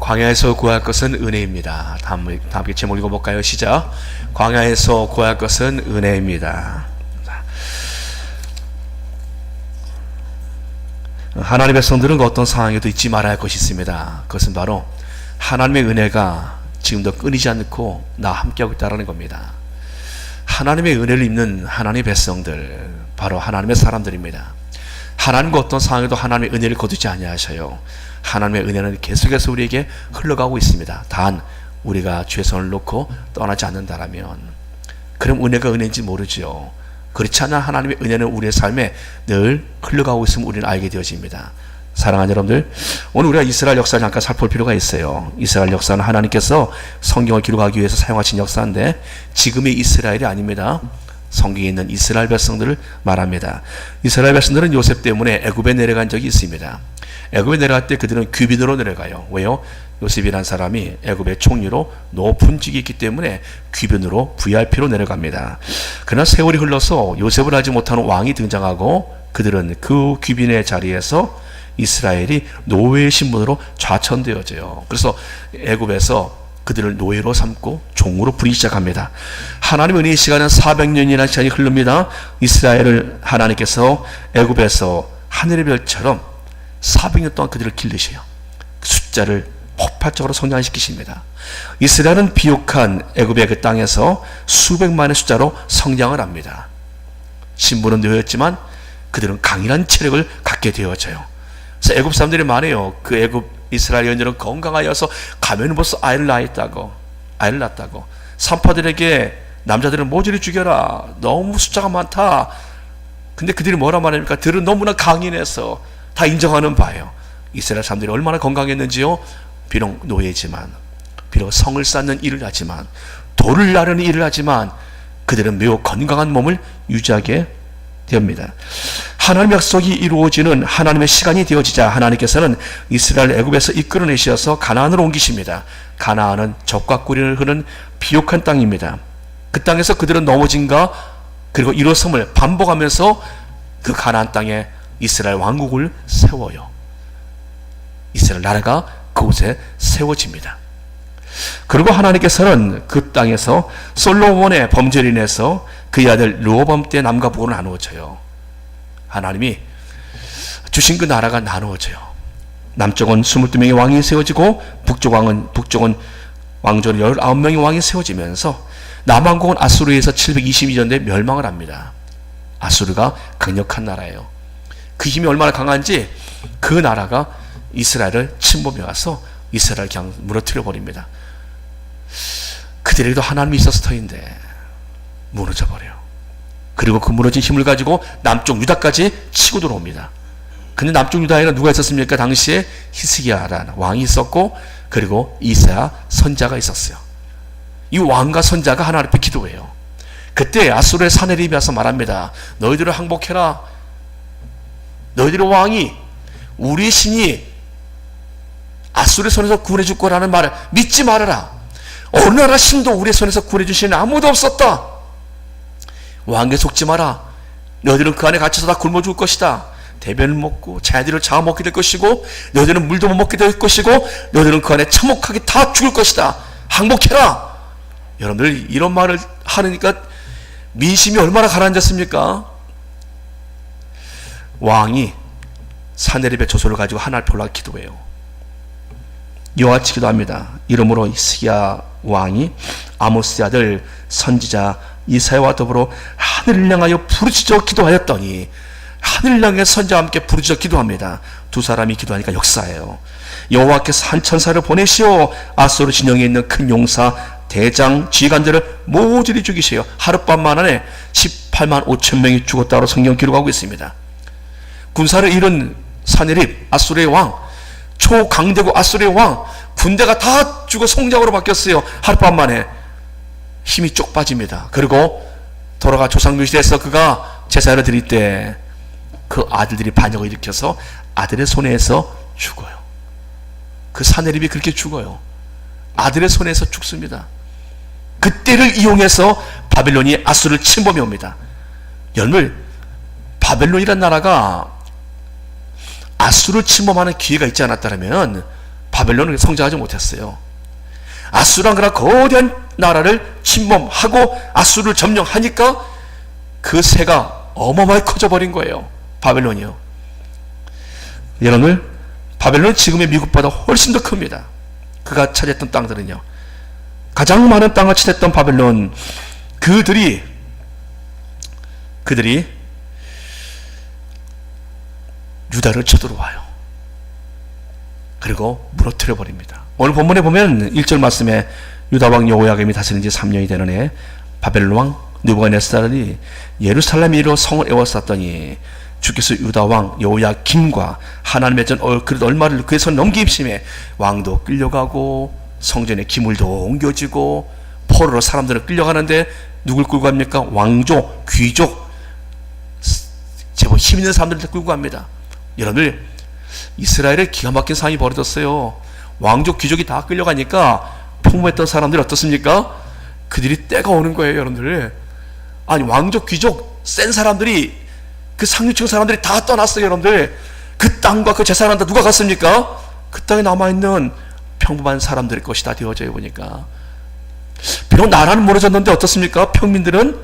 광야에서 구할 것은 은혜입니다. 다음 제목 읽어볼까요? 시작. 광야에서 구할 것은 은혜입니다. 하나님의 백성들은 그 어떤 상황에도 잊지 말아야 할 것이 있습니다. 그것은 바로 하나님의 은혜가 지금도 끊이지 않고 나와 함께하고 있다는 겁니다. 하나님의 은혜를 입는 하나님의 백성들, 바로 하나님의 사람들입니다. 하나님과 어떤 상황에도 하나님의 은혜를 거두지 아니하셔요. 하나님의 은혜는 계속해서 우리에게 흘러가고 있습니다. 단 우리가 최선을 놓고 떠나지 않는다라면, 그럼 은혜가 은혜인지 모르죠. 그렇지 않아 하나님의 은혜는 우리의 삶에 늘 흘러가고 있음을 우리는 알게 되어집니다. 사랑하는 여러분들, 오늘 우리가 이스라엘 역사를 잠깐 살펴볼 필요가 있어요. 이스라엘 역사는 하나님께서 성경을 기록하기 위해서 사용하신 역사인데 지금의 이스라엘이 아닙니다. 성경에 있는 이스라엘 백성들을 말합니다. 이스라엘 백성들은 요셉 때문에 애굽에 내려간 적이 있습니다. 애굽에 내려갈 때 그들은 귀빈으로 내려가요. 왜요? 요셉이란 사람이 애굽의 총리로 높은 직이 있기 때문에 귀빈으로 VIP로 내려갑니다. 그러나 세월이 흘러서 요셉을 알지 못하는 왕이 등장하고 그들은 그 귀빈의 자리에서 이스라엘이 노예의 신분으로 좌천되어져요. 그래서 애굽에서 그들을 노예로 삼고 종으로 부리기 시작합니다. 하나님의 은혜의 시간은 400년이라는 시간이 흐릅니다. 이스라엘을 하나님께서 애굽에서 하늘의 별처럼 400년 동안 그들을 기르셔요. 숫자를 폭발적으로 성장시키십니다. 이스라엘은 비옥한 애굽의 그 땅에서 수백만의 숫자로 성장을 합니다. 신분은 노예였지만 그들은 강인한 체력을 갖게 되어져요. 그래서 애굽 사람들이 말해요. 그 애굽 이스라엘 여인들은 건강하여서 가면은 벌써 아이를 낳았다고. 산파들에게 남자들은 모조리 죽여라. 너무 숫자가 많다. 근데 그들이 뭐라 말합니까? 들은 너무나 강인해서 다 인정하는 바예요. 이스라엘 사람들이 얼마나 건강했는지요. 비록 노예지만, 비록 성을 쌓는 일을 하지만, 돌을 나르는 일을 하지만 그들은 매우 건강한 몸을 유지하게 됩니다. 하나님의 약속이 이루어지는 하나님의 시간이 되어지자 하나님께서는 이스라엘 애굽에서 이끌어내셔서 가나안으로 옮기십니다. 가나안은 적과 꿀을 흐르는 비옥한 땅입니다. 그 땅에서 그들은 넘어짐과 그리고 일어섬을 반복하면서 그 가나안 땅에 이스라엘 왕국을 세워요. 이스라엘 나라가 그곳에 세워집니다. 그리고 하나님께서는 그 땅에서 솔로몬의 범죄로 인해서 그의 아들 르호보암 때 남과 북으로 나누어져요. 하나님이 주신 그 나라가 나누어져요. 남쪽은 22명의 왕이 세워지고 북쪽은 왕조는 19명의 왕이 세워지면서 남왕국은 아수르에서 722년 대 멸망을 합니다. 아수르가 강력한 나라예요. 그 힘이 얼마나 강한지 그 나라가 이스라엘을 침범해 와서 이스라엘을 그냥 무너뜨려 버립니다. 그들에게도 하나님이 있었을 터인데 무너져 버려요. 그리고 그 무너진 힘을 가지고 남쪽 유다까지 치고 들어옵니다. 근데 남쪽 유다에는 누가 있었습니까? 당시에 히스기야라는 왕이 있었고 그리고 이사야 선자가 있었어요. 이 왕과 선자가 하나님 앞에 기도해요. 그때 아수르의 사내립이 와서 말합니다. 너희들을 항복해라. 너희들의 왕이, 우리의 신이 아수르의 손에서 구원해 줄 거라는 말을 믿지 말아라. 어느 나라 신도 우리의 손에서 구원해 주시는 아무도 없었다. 왕에게 속지 마라. 너희들은 그 안에 갇혀서 다 굶어 죽을 것이다. 대변을 먹고 자기들을 잡아먹게 될 것이고 너희들은 물도 못 먹게 될 것이고 너희들은 그 안에 참혹하게 다 죽을 것이다. 항복해라. 여러분들 이런 말을 하니까 민심이 얼마나 가라앉았습니까? 왕이 사내립의 조소를 가지고 하나님 앞에 올라가 기도해요. 이와 같이 기도합니다. 이러므로 히스기야 왕이 아모스의 아들 선지자 이사야와 더불어 하늘을 향하여 부르짖어 기도하였더니, 하늘을 향해 선지자와 함께 부르짖어 기도합니다. 두 사람이 기도하니까 역사예요. 여호와께서 한 천사를 보내시어 아수르 진영에 있는 큰 용사 대장 지휘관들을 모조리 죽이시어 하룻밤만 안에 18만 5천 명이 죽었다고 성경 기록하고 있습니다. 군사를 잃은 사내립 아수르의 왕, 초강대국 아수르의 왕, 군대가 다 죽어 송장으로 바뀌었어요. 하룻밤 만에. 힘이 쪽 빠집니다. 그리고 돌아가 조상묘시에서 그가 제사를 드릴 때 그 아들들이 반역을 일으켜서 아들의 손에서 죽어요. 그 사내립이 그렇게 죽어요. 아들의 손에서 죽습니다. 그때를 이용해서 바벨론이 아수르를 침범해 옵니다. 여러분, 바벨론이란 나라가 아수르를 침범하는 기회가 있지 않았다면 바벨론은 성장하지 못했어요. 아수르랑 그런 거대한 나라를 침범하고 아수르를 점령하니까 그 새가 어마어마하게 커져버린 거예요. 바벨론이요. 여러분들, 바벨론은 지금의 미국보다 훨씬 더 큽니다. 그가 차지했던 땅들은요. 가장 많은 땅을 차지했던 바벨론, 그들이 유다를 쳐들어와요. 그리고 무너뜨려 버립니다. 오늘 본문에 보면 1절 말씀에 유다왕 여호야김이 다스린 지 3년이 되는 해 바벨론 왕 느부갓네살이 예루살렘 위로 성을 에워쌌더니 주께서 유다왕 여호야김과 하나님의 전 그릇 얼마를 그의 손 넘기심에 왕도 끌려가고 성전에 기물도 옮겨지고 포로로 사람들은 끌려가는데 누굴 끌고 갑니까? 왕족, 귀족, 제법 힘 있는 사람들을 끌고 갑니다. 여러분들, 이스라엘에 기가 막힌 상황이 벌어졌어요. 왕족, 귀족이 다 끌려가니까 풍부했던 사람들이 어떻습니까? 그들이 때가 오는 거예요, 여러분들. 아니, 왕족, 귀족, 센 사람들이, 그 상류층 사람들이 다 떠났어요, 여러분들. 그 땅과 그 재산은 다 누가 갔습니까? 그 땅에 남아있는 평범한 사람들의 것이 다 되어져요, 보니까. 비록 나라는 무너졌는데 어떻습니까? 평민들은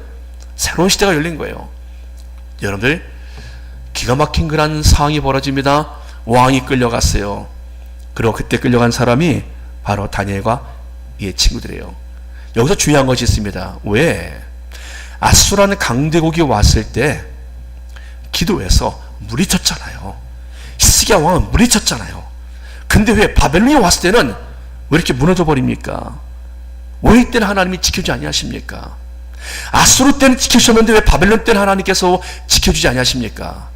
새로운 시대가 열린 거예요. 여러분들, 기가 막힌 그런 상황이 벌어집니다. 왕이 끌려갔어요. 그리고 그때 끌려간 사람이 바로 다니엘과 이의 친구들이에요. 여기서 중요한 것이 있습니다. 왜? 아수라는 강대국이 왔을 때 기도해서 물리쳤잖아요. 히스기야 왕은 물리쳤잖아요. 근데 왜 바벨론이 왔을 때는 왜 이렇게 무너져 버립니까? 왜 이때는 하나님이 지켜주지 아니하십니까? 아수르 때는 지켜주셨는데 왜 바벨론 때는 하나님께서 지켜주지 아니하십니까?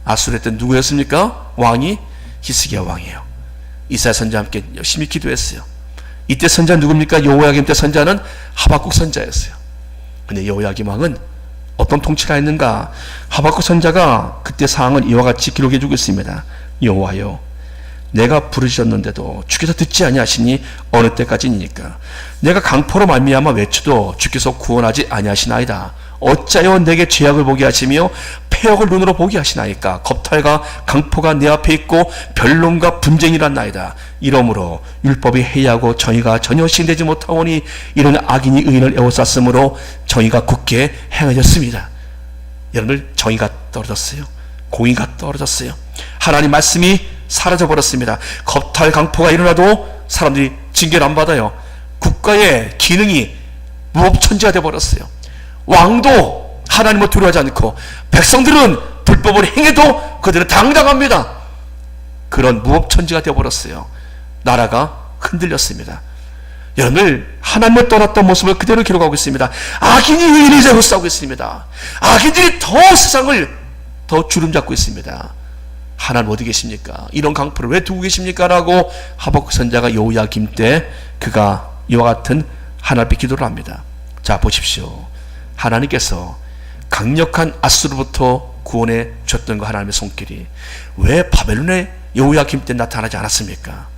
아수르 때는 누구였습니까? 왕이 히스기야 왕이에요. 이사야 선자와 함께 열심히 기도했어요. 이때 선자는 누굽니까? 여호야김 때 선자는 하박국 선자였어요. 근데 여호야김 왕은 어떤 통치가 했는가? 하박국 선자가 그때 상황을 이와 같이 기록해 주고 있습니다. 여호와여, 내가 부르셨는데도 주께서 듣지 아니하시니 어느 때까지니까? 내가 강포로 말미암아 외쳐도 주께서 구원하지 아니하시나이다. 어찌하여 내게 죄악을 보게 하시며 폐역을 눈으로 보게 하시나이까? 겁탈과 강포가 내 앞에 있고 변론과 분쟁이란 나이다. 이러므로 율법이 해이하고 정의가 전혀 시행되지 못하오니 이런 악인이 의인을 에워쌌으므로 정의가 굳게 행하였습니다. 여러분들, 정의가 떨어졌어요. 공의가 떨어졌어요. 하나님 말씀이 사라져버렸습니다. 겁탈 강포가 일어나도 사람들이 징계를 안 받아요. 국가의 기능이 무법천지가 되어버렸어요. 왕도 하나님을 두려워하지 않고 백성들은 불법을 행해도 그들은 당당합니다. 그런 무법천지가 되어버렸어요. 나라가 흔들렸습니다. 여러분들, 하나님을 떠났던 모습을 그대로 기록하고 있습니다. 악인이 의인을 제거하고 있습니다. 악인들이 더 세상을 더 주름잡고 있습니다. 하나님 어디 계십니까? 이런 강포를 왜 두고 계십니까? 라고 하박국 선자가 여호야김 때 그가 이와 같은 하나님 앞에 기도를 합니다. 자, 보십시오. 하나님께서 강력한 아수르부터 구원해 줬던 그 하나님의 손길이 왜 바벨론의 여호야김 때 나타나지 않았습니까?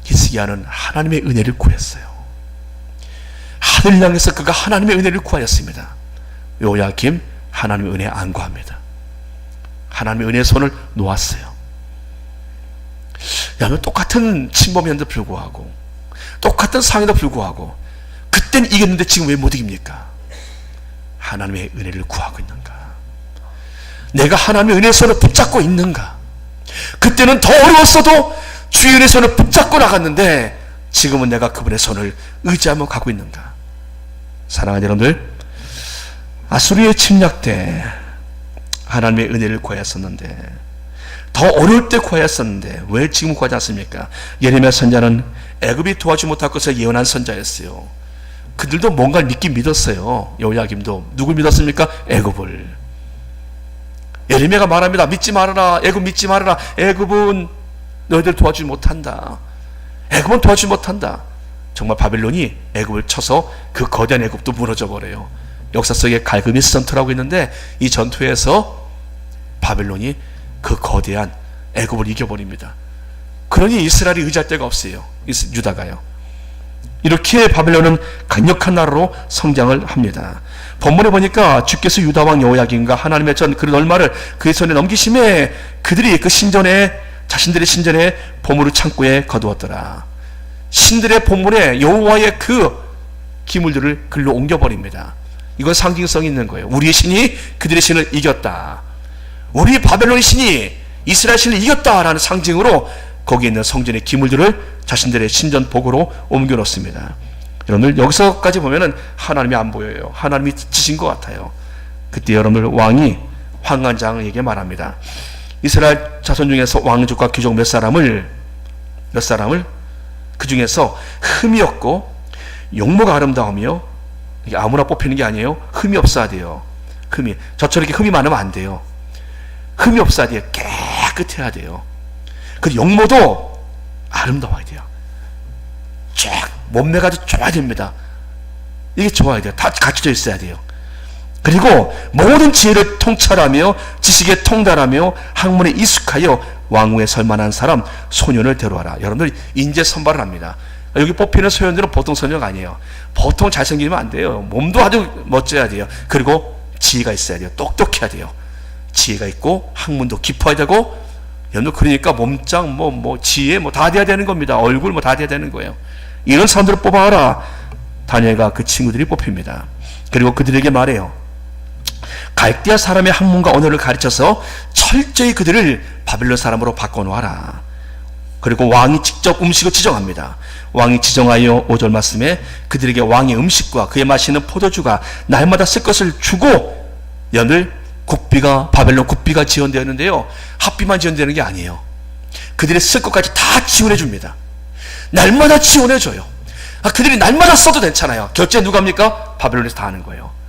히스기야는 하나님의 은혜를 구했어요. 하늘 향해서 그가 하나님의 은혜를 구하였습니다. 여호야김, 하나님의 은혜 안 구합니다. 하나님의 은혜의 손을 놓았어요. 여러분, 똑같은 침범에도 불구하고, 똑같은 상황에도 불구하고, 그땐 이겼는데 지금 왜 못 이깁니까? 하나님의 은혜를 구하고 있는가? 내가 하나님의 은혜의 손을 붙잡고 있는가? 그때는 더 어려웠어도 주의 은혜의 손을 붙잡고 나갔는데 지금은 내가 그분의 손을 의지하며 가고 있는가? 사랑하는 여러분들, 아수르의 침략 때 하나님의 은혜를 구하였었는데, 더 어려울 때 구하였었는데 왜 지금 구하지 않습니까? 예레미야 선자는 애굽이 도와주지 못할 것을 예언한 선자였어요. 그들도 뭔가를 믿긴 믿었어요. 여호야김도 누굴 믿었습니까? 애굽을. 예레미야가 말합니다. 믿지 말아라. 애굽 믿지 말아라. 애굽은 너희들 도와주지 못한다. 애굽은 도와주지 못한다. 정말 바벨론이 애굽을 쳐서 그 거대한 애굽도 무너져 버려요. 역사 속에 갈그미스 전투라고 있는데 이 전투에서 바벨론이 그 거대한 애굽을 이겨버립니다. 그러니 이스라엘이 의지할 데가 없어요. 유다가요. 이렇게 바벨론은 강력한 나라로 성장을 합니다. 본문에 보니까 주께서 유다왕 여호야김과 하나님의 전 그릇 얼마를 그의 손에 넘기심에 그들이 그 신전에 자신들의 신전에 보물을 창고에 거두었더라. 신들의 보물에 여호와의 그 기물들을 글로 옮겨버립니다. 이건 상징성이 있는 거예요. 우리의 신이 그들의 신을 이겼다. 우리 바벨론의 신이 이스라엘 신을 이겼다라는 상징으로 거기에 있는 성전의 기물들을 자신들의 신전 복으로 옮겨놓습니다. 여러분들 여기서까지 보면은 하나님이 안 보여요. 하나님이 지신 것 같아요. 그때 여러분들 왕이 환관장에게 말합니다. 이스라엘 자손 중에서 왕족과 귀족 몇 사람을 그 중에서 흠이 없고 용모가 아름다우며, 이게 아무나 뽑히는 게 아니에요. 흠이 없어야 돼요. 저처럼 이렇게 흠이 많으면 안 돼요. 흠이 없어야 돼요. 깨끗해야 돼요. 그리고 용모도 아름다워야 돼요. 쫙 몸매가 아주 좋아야 됩니다. 이게 좋아야 돼요. 다 갖춰져 있어야 돼요. 그리고 모든 지혜를 통찰하며 지식에 통달하며 학문에 익숙하여 왕후에 설만한 사람 소년을 데려와라. 여러분들 인재 선발을 합니다. 여기 뽑히는 소년들은 보통 소년이 아니에요. 보통 잘생기면 안 돼요. 몸도 아주 멋져야 돼요. 그리고 지혜가 있어야 돼요. 똑똑해야 돼요. 지혜가 있고 학문도 깊어야 되고, 여러분 그러니까 몸짱 지혜 다 돼야 되는 겁니다. 얼굴 다 돼야 되는 거예요. 이런 사람들을 뽑아라. 다니엘과 그 친구들이 뽑힙니다. 그리고 그들에게 말해요. 갈대아 사람의 학문과 언어를 가르쳐서 철저히 그들을 바벨론 사람으로 바꿔놓아라. 그리고 왕이 직접 음식을 지정합니다. 왕이 지정하여 5절 말씀에 그들에게 왕의 음식과 그의 마시는 포도주가 날마다 쓸 것을 주고, 여러분들 바벨론 국비가 지원되었는데요, 합비만 지원되는 게 아니에요. 그들의 쓸 것까지 다 지원해 줍니다. 날마다 지원해 줘요. 그들이 날마다 써도 괜찮아요. 결제 누가 합니까? 바벨론에서 다 하는 거예요.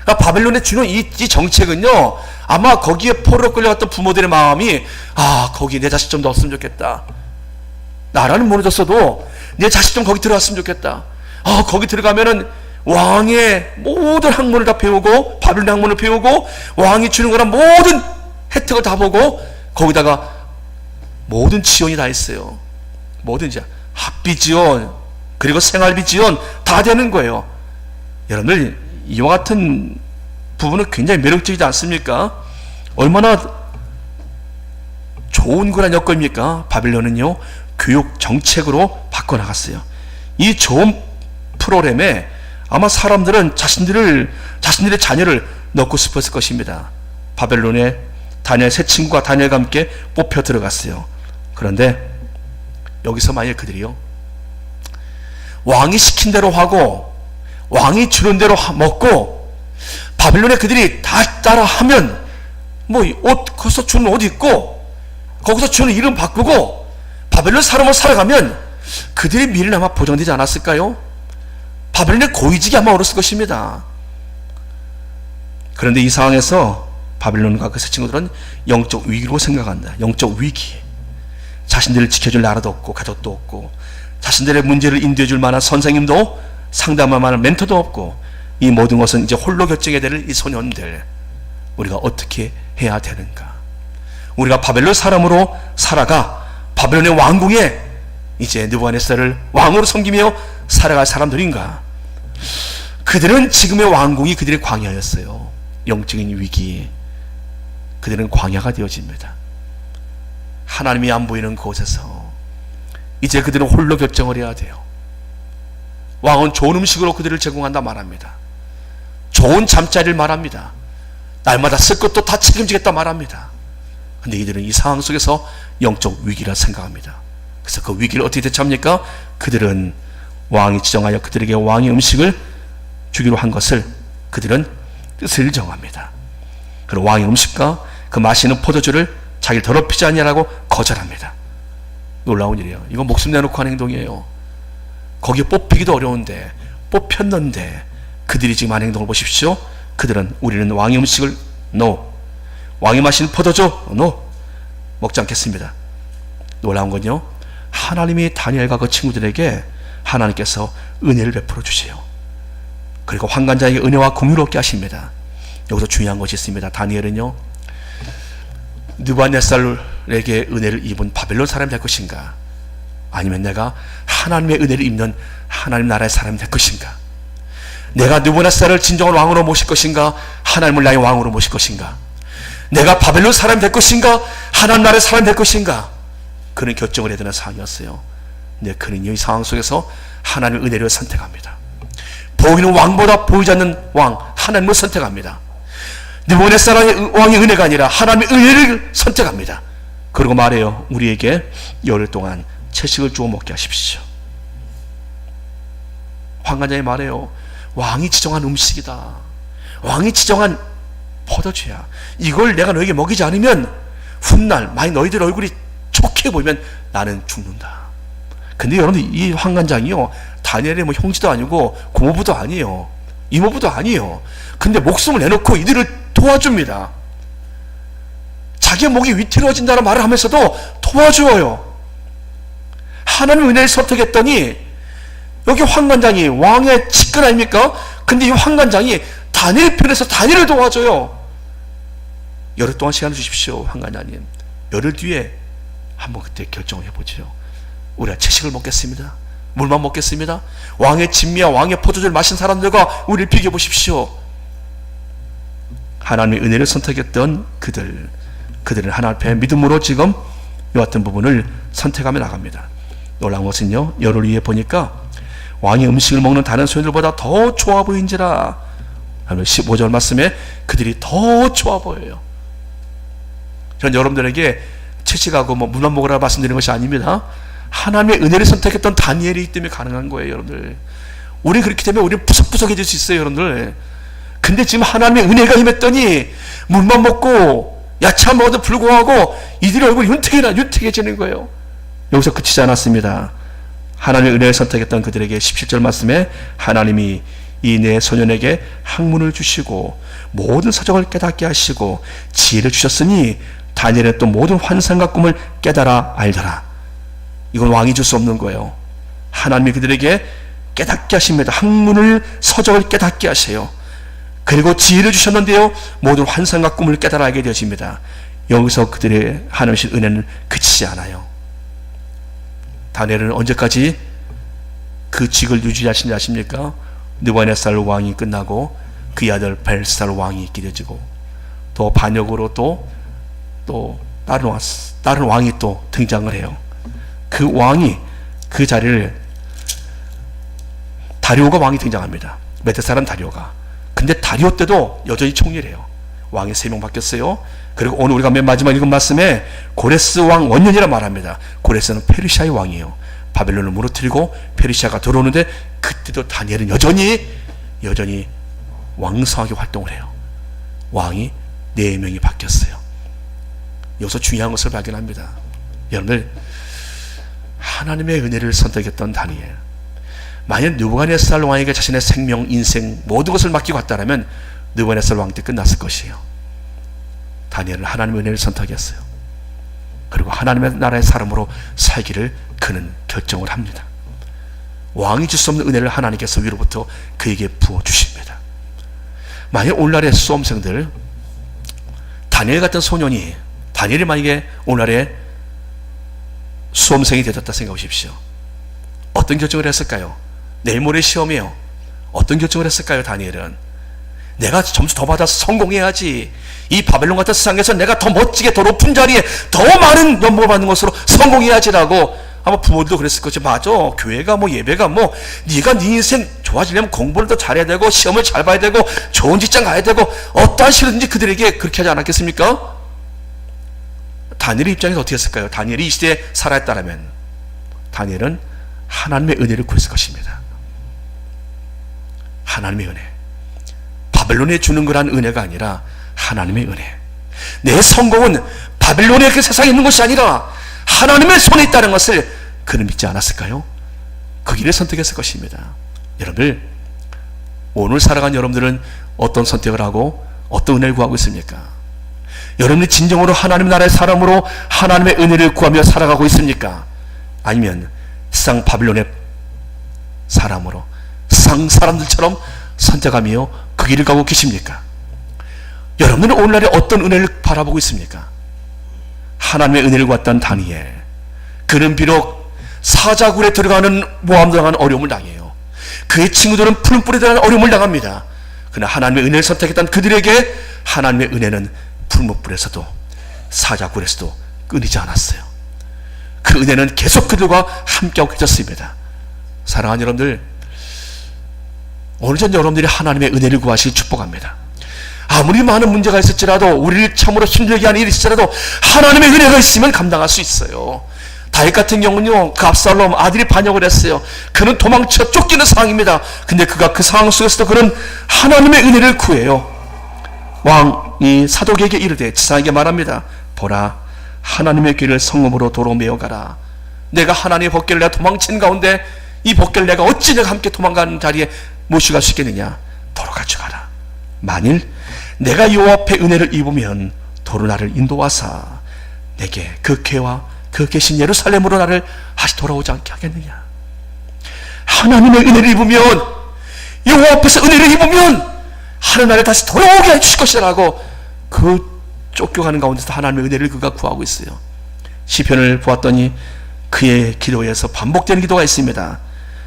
그러니까 바벨론에 주는 이 정책은요, 아마 거기에 포로로 끌려갔던 부모들의 마음이, 거기 내 자식 좀 넣었으면 좋겠다. 나라는 무너졌어도 내 자식 좀 거기 들어갔으면 좋겠다. 거기 들어가면은 왕의 모든 학문을 다 배우고, 바벨론 학문을 배우고, 왕이 주는 거란 모든 혜택을 다 보고, 거기다가 모든 지원이 다 있어요. 모든 학비 지원, 그리고 생활비 지원 다 되는 거예요. 여러분들 이와 같은 부분은 굉장히 매력적이지 않습니까? 얼마나 좋은 거란 여건입니까? 바벨론은요, 교육 정책으로 바꿔나갔어요. 이 좋은 프로그램에 아마 사람들은 자신들의 자녀를 넣고 싶었을 것입니다. 바벨론에 다니엘 세 친구가 다니엘과 함께 뽑혀 들어갔어요. 그런데 여기서 만약 그들이요, 왕이 시킨 대로 하고 왕이 주는 대로 먹고, 바벨론에 그들이 다 따라 하면 거기서 주는 옷 입고 거기서 주는 이름 바꾸고 바벨론 사람으로 살아가면 그들의 미래는 아마 보장되지 않았을까요? 바벨론의 고위직이 아마 오르을 것입니다. 그런데 이 상황에서 바벨론과 그 세 친구들은 영적 위기로 생각한다. 영적 위기. 자신들을 지켜줄 나라도 없고 가족도 없고, 자신들의 문제를 인도해 줄 만한 선생님도 상담할 만한 멘토도 없고, 이 모든 것은 이제 홀로 결정해야 될 이 소년들, 우리가 어떻게 해야 되는가? 우리가 바벨론 사람으로 살아가 바벨론의 왕궁에 이제 느부갓네살을 왕으로 섬기며 살아갈 사람들인가? 그들은 지금의 왕궁이 그들의 광야였어요. 영적인 위기, 그들은 광야가 되어집니다. 하나님이 안 보이는 곳에서 이제 그들은 홀로 결정을 해야 돼요. 왕은 좋은 음식으로 그들을 제공한다 말합니다. 좋은 잠자리를 말합니다. 날마다 쓸 것도 다 책임지겠다 말합니다. 근데 이들은 이 상황 속에서 영적 위기라 생각합니다. 그래서 그 위기를 어떻게 대처합니까? 그들은 왕이 지정하여 그들에게 왕의 음식을 주기로 한 것을 그들은 뜻을 정합니다. 그리고 왕의 음식과 그 마시는 포도주를 자기를 더럽히지 않냐라고 거절합니다. 놀라운 일이에요. 이건 목숨 내놓고 하는 행동이에요. 거기에 뽑히기도 어려운데 뽑혔는데 그들이 지금 하는 행동을 보십시오. 그들은 우리는 왕의 음식을 NO, 왕이 마시는 포도주 NO, 먹지 않겠습니다. 놀라운 건요, 하나님이 다니엘과 그 친구들에게 하나님께서 은혜를 베풀어 주세요. 그리고 환관자에게 은혜와 공유를 얻게 하십니다. 여기서 중요한 것이 있습니다. 다니엘은요, 느부갓네살에게 은혜를 입은 바벨론 사람이 될 것인가, 아니면 내가 하나님의 은혜를 입는 하나님 나라의 사람이 될 것인가, 내가 느부갓네살을 진정한 왕으로 모실 것인가, 하나님을 나의 왕으로 모실 것인가, 내가 바벨론 사람이 될 것인가, 하나님 나라의 사람이 될 것인가, 그는 결정을 해야 되는 상황이었어요. 근데 그는 이 상황 속에서 하나님의 은혜를 선택합니다. 보이는 왕보다 보이지 않는 왕 하나님을 선택합니다. 느부갓네살의 왕의 은혜가 아니라 하나님의 은혜를 선택합니다. 그리고 말해요. 우리에게 열흘 동안 채식을 주워 먹게 하십시오. 환관장이 말해요. 왕이 지정한 음식이다. 왕이 지정한 포도주야. 이걸 내가 너에게 먹이지 않으면 훗날 만약 너희들 얼굴이 좋게 보이면 나는 죽는다. 근데 여러분, 이 환관장이요, 다니엘의 뭐 형제도 아니고 고모부도 아니에요, 이모부도 아니에요. 근데 목숨을 내놓고 이들을 도와줍니다. 자기 목이 위태로워진다는 말을 하면서도 도와줘요. 하나님의 은혜를 선택했더니 여기 환관장이 왕의 측근 아닙니까? 근데 이 환관장이 다니엘 편에서 다니엘을 도와줘요. 열흘 동안 시간을 주십시오. 환관장님, 열흘 뒤에 한번 그때 결정을 해보죠. 우리가 채식을 먹겠습니다. 물만 먹겠습니다. 왕의 진미와 왕의 포도주를 마신 사람들과 우리를 비교해보십시오. 하나님의 은혜를 선택했던 그들은 하나님 앞에 믿음으로 지금 이 같은 부분을 선택하며 나갑니다. 놀라운 것은요, 열흘 위에 보니까 왕의 음식을 먹는 다른 소년들보다 더 좋아 보인지라. 15절 말씀에 그들이 더 좋아 보여요. 저는 여러분들에게 채식하고 뭐 물만 먹으라 말씀드리는 것이 아닙니다. 하나님의 은혜를 선택했던 다니엘이기 때문에 가능한 거예요, 여러분들. 우리 그렇기 때문에 우리 푸석푸석해질 수 있어요, 여러분들. 근데 지금 하나님의 은혜가 임했더니 물만 먹고 야채만 먹어도 불구하고 이들의 얼굴이 윤택해지는 거예요. 여기서 그치지 않았습니다. 하나님의 은혜를 선택했던 그들에게 17절 말씀에 하나님이 이 네 소년에게 학문을 주시고 모든 사정을 깨닫게 하시고 지혜를 주셨으니 다니엘은 또 모든 환상과 꿈을 깨달아 알더라. 이건 왕이 줄 수 없는 거예요. 하나님이 그들에게 깨닫게 하십니다. 학문을, 서적을 깨닫게 하세요. 그리고 지혜를 주셨는데요, 모든 환상과 꿈을 깨달아 알게 되어집니다. 여기서 그들의 하나님의 은혜는 그치지 않아요. 다니엘은 언제까지 그 직을 유지하신지 아십니까? 느부갓네살 왕이 끝나고 그의 아들 벨사살 왕이 있게 되지고, 또 반역으로 또 다른 왕이 또 등장을 해요. 그 왕이, 그 자리를 다리오가 왕이 등장합니다. 메데사란 다리오가. 근데 다리오 때도 여전히 총리래요. 왕이 3명 바뀌었어요. 그리고 오늘 우리가 맨 마지막 읽은 말씀에 고레스 왕 원년이라 말합니다. 고레스는 페르시아의 왕이에요. 바벨론을 무너뜨리고 페르시아가 들어오는데 그때도 다니엘은 여전히 왕성하게 활동을 해요. 왕이 4명이 바뀌었어요. 여기서 중요한 것을 발견합니다. 여러분들, 하나님의 은혜를 선택했던 다니엘, 만약 느부갓네살 왕에게 자신의 생명, 인생, 모든 것을 맡기고 갔다면 느부갓네살 왕 때 끝났을 것이에요. 다니엘은 하나님의 은혜를 선택했어요. 그리고 하나님의 나라의 사람으로 살기를 그는 결정을 합니다. 왕이 줄 수 없는 은혜를 하나님께서 위로부터 그에게 부어주십니다. 만약 오늘날의 수험생들, 다니엘 같은 소년이, 다니엘이 만약에 오늘날의 수험생이 되었다 생각하십시오. 어떤 결정을 했을까요? 내일 모레 시험이에요. 어떤 결정을 했을까요? 다니엘은 내가 점수 더 받아서 성공해야지, 이 바벨론 같은 세상에서 내가 더 멋지게, 더 높은 자리에, 더 많은 연봉을 받는 것으로 성공해야지라고. 아마 부모들도 그랬을 거지. 맞아, 교회가 뭐 예배가 뭐, 네가 네 인생 좋아지려면 공부를 더 잘해야 되고 시험을 잘 봐야 되고 좋은 직장 가야 되고 어떠한 식으로든지 그들에게 그렇게 하지 않았겠습니까? 다니엘의 입장에서 어떻게 했을까요? 다니엘이 이 시대에 살아있다면 다니엘은 하나님의 은혜를 구했을 것입니다. 하나님의 은혜, 바벨론에 주는 거란 은혜가 아니라 하나님의 은혜. 내 성공은 바벨론의 그 세상에 있는 것이 아니라 하나님의 손에 있다는 것을 그는 믿지 않았을까요? 그 길을 선택했을 것입니다. 여러분들, 오늘 살아간 여러분들은 어떤 선택을 하고 어떤 은혜를 구하고 있습니까? 여러분이 진정으로 하나님 나라의 사람으로 하나님의 은혜를 구하며 살아가고 있습니까? 아니면 세상 바빌론의 사람으로, 세상 사람들처럼 선택하며 그 길을 가고 계십니까? 여러분은 오늘날에 어떤 은혜를 바라보고 있습니까? 하나님의 은혜를 구했던 다니엘, 그는 비록 사자굴에 들어가는 모함을 당하는 어려움을 당해요. 그의 친구들은 푸른 뿔에 들어가는 어려움을 당합니다. 그러나 하나님의 은혜를 선택했던 그들에게 하나님의 은혜는 푸른 뿔에서도 사자굴에서도 끊이지 않았어요. 그 그 은혜는 계속 그들과 함께하고 계셨습니다. 사랑하는 여러분들, 오늘 전 여러분들이 하나님의 은혜를 구하시길 축복합니다. 아무리 많은 문제가 있을지라도, 우리를 참으로 힘들게 하는 일이 있을지라도 하나님의 은혜가 있으면 감당할 수 있어요. 다윗 같은 경우는요, 그 압살롬 아들이 반역을 했어요. 그는 도망쳐 쫓기는 상황입니다. 근데 그가 그 상황 속에서도 그는 하나님의 은혜를 구해요. 왕이 사독에게 이르되 지상에게 말합니다. 보라, 하나님의 길을 성읍으로 도로 메어가라. 내가 하나님의 법궤를 내가 도망친 가운데 이 법궤를 내가 어찌 내가 함께 도망가는 자리에 모시갈 수 있겠느냐. 도로 가져가라. 만일 내가 여호와 앞에 은혜를 입으면 도로 나를 인도하사 내게 그 궤와 그 계신 예루살렘으로 나를 다시 돌아오지 않게 하겠느냐. 하나님의 은혜를 입으면, 여호와 앞에서 은혜를 입으면 하나님 나를 다시 돌아오게 해주실 것이라고 그 쫓겨가는 가운데서 하나님의 은혜를 그가 구하고 있어요. 시편을 보았더니 그의 기도에서 반복되는 기도가 있습니다.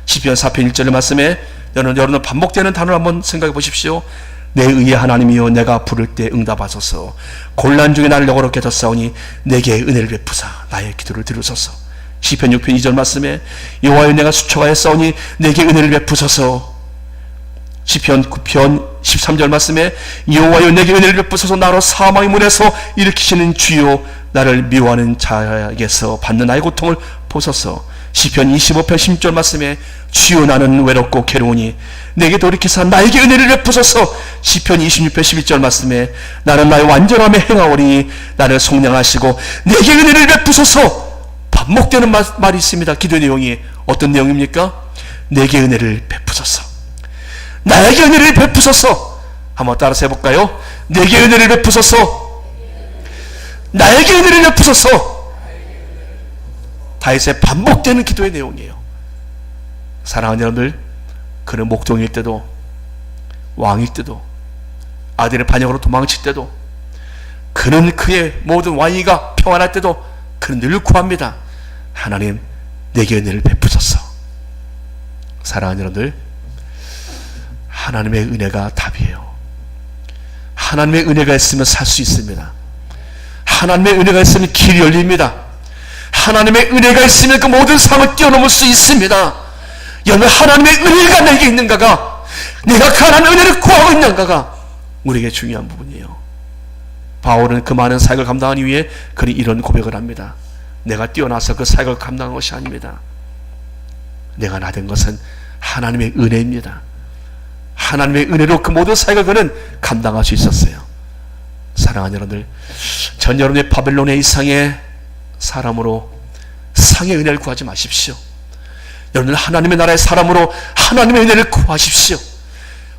시편 4편 1절의 말씀에 여러분 반복되는 단어를 한번 생각해 보십시오. 내 의의 하나님이여, 내가 부를 때 응답하소서. 곤란 중에 나를 영원롭게 하셨사오니 내게 은혜를 베푸사 나의 기도를 들으소서. 시편 6편 2절 말씀에 여호와여, 내가 수초하였사오니 내게 은혜를 베푸소서. 시편 9편 13절 말씀에 여호와여, 내게 은혜를 베푸소서. 나로 사망의 문에서 일으키시는 주여, 나를 미워하는 자에게서 받는 나의 고통을 보소서. 시편 25편 16절 말씀에 주여, 나는 외롭고 괴로우니 내게 돌이키사 나에게 은혜를 베푸소서. 시편 26편 11절 말씀에 나는 나의 완전함에 행하오니 나를 속량하시고 내게 은혜를 베푸소서. 반복되는 말이 있습니다. 기도 내용이 어떤 내용입니까? 내게 은혜를 베푸소서. 나에게 은혜를 베푸소서. 한번 따라서 해볼까요? 내게 은혜를 베푸소서. 나에게 은혜를 베푸소서. 다윗의 반복되는 기도의 내용이에요. 사랑하는 여러분들, 그는 목동일 때도, 왕일 때도, 아들의 반역으로 도망칠 때도, 그는 그의 모든 왕위가 평안할 때도 그는 늘 구합니다. 하나님, 내게 은혜를 베푸소서. 사랑하는 여러분들, 하나님의 은혜가 답이에요. 하나님의 은혜가 있으면 살 수 있습니다. 하나님의 은혜가 있으면 길이 열립니다. 하나님의 은혜가 있으면 그 모든 상을 뛰어넘을 수 있습니다. 여러분, 하나님의 은혜가 내게 있는가가, 내가 그 하나님의 은혜를 구하고 있는가가 우리에게 중요한 부분이에요. 바울은 그 많은 사역을 감당하기 위해 그는 이런 고백을 합니다. 내가 뛰어나서 그 사역을 감당한 것이 아닙니다. 내가 나된 것은 하나님의 은혜입니다. 하나님의 은혜로 그 모든 사역을 그는 감당할 수 있었어요. 사랑하는 여러분들, 전 여러분의 바벨론의 이상의 사람으로 상의 은혜를 구하지 마십시오. 여러분은 하나님의 나라의 사람으로 하나님의 은혜를 구하십시오.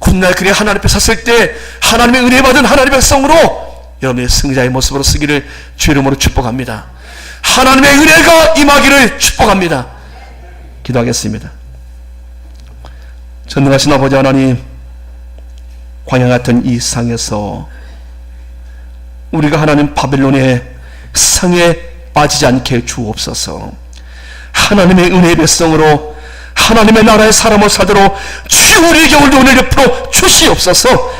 훗날 그리 하나님 앞에 섰을 때 하나님의 은혜 받은 하나님의 백성으로 여러분의 승자의 모습으로 쓰기를 주의 이름으로 축복합니다. 하나님의 은혜가 임하기를 축복합니다. 기도하겠습니다. 전능하신 아버지 하나님, 광야 같은 이 상에서 우리가 하나님 바벨론의 상에 빠지지 않게 주옵소서. 하나님의 은혜의 백성으로 하나님의 나라의 사람을 살도록 주 우리에게 오늘도 은혜를 베풀어 주시옵소서.